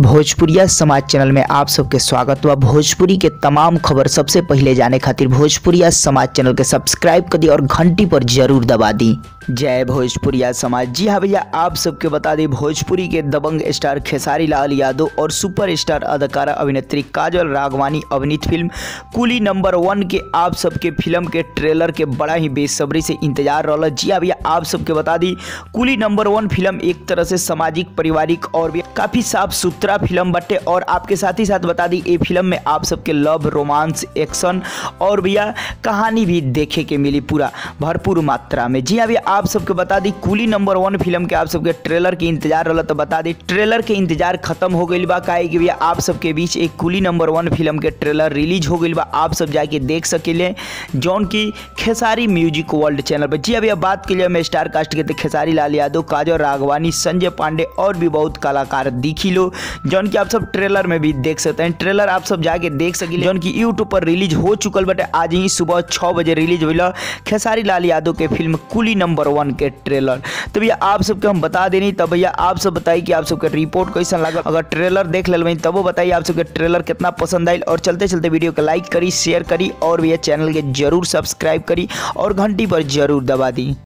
भोजपुरिया समाज चैनल में आप सबके स्वागत बा। भोजपुरी के तमाम खबर सबसे पहले जाने खातिर भोजपुरिया समाज चैनल के सब्सक्राइब कर दी और घंटी पर जरूर दबा दी। जय भोजपुरिया समाज। जी हाँ भैया, आप सबके बता दें भोजपुरी के दबंग स्टार खेसारी लाल यादव और सुपर स्टार अदाकारा अभिनेत्री काजल राघवानी अभिनीत फिल्म कुली नंबर 1 के आप सबके फिल्म के ट्रेलर के बड़ा ही बेसब्री से इंतजार रहा। जी हाँ भैया, आप सबके बता दी कुली नंबर 1 फिल्म एक तरह से सामाजिक पारिवारिक और भी काफ़ी साफ सुथरा फिल्म बटे। और आपके साथ ही साथ बता दी ये फिल्म में आप सबके लव रोमांस एक्शन और भैया कहानी भी देखे के मिली पूरा भरपूर मात्रा में। जी हाँ भैया, आप सबके बता दी कुली नंबर 1 फिल्म के आप सबके ट्रेलर के इंतजार रहा। तो बता दी ट्रेलर के इंतजार खत्म हो गई बा, काहे कि भैया आप सबके बीच एक कुली नंबर 1 फिल्म के ट्रेलर रिलीज हो गई बा। आप सब जाके देख सकेले जौन की खेसारी म्यूजिक वर्ल्ड चैनल पर। जी अभी बात के लिए मैं स्टार कास्ट के खेसारी लाल यादव, काजल राघवानी, संजय पांडे और भी बहुत कलाकार दिखी लो जौन की आप सब ट्रेलर में भी देख सकते हैं। ट्रेलर आप सब जाके देख सकेले जौन की यूट्यूब पर रिलीज हो चुकल बटे। आज ही सुबह 6 बजे रिलीज हुई खेसारी लाल यादव के फिल्म कुली नंबर 1 के ट्रेलर। तो भैया आप सबके हम बता देनी, तब भैया आप सब बताइए कि आप सबके रिपोर्ट कैसा लगा। अगर ट्रेलर देख ले तब वो बताइए आप सबके ट्रेलर कितना पसंद आई। और चलते चलते वीडियो को लाइक करी, शेयर करी और भैया चैनल के जरूर सब्सक्राइब करी और घंटी पर जरूर दबा दी।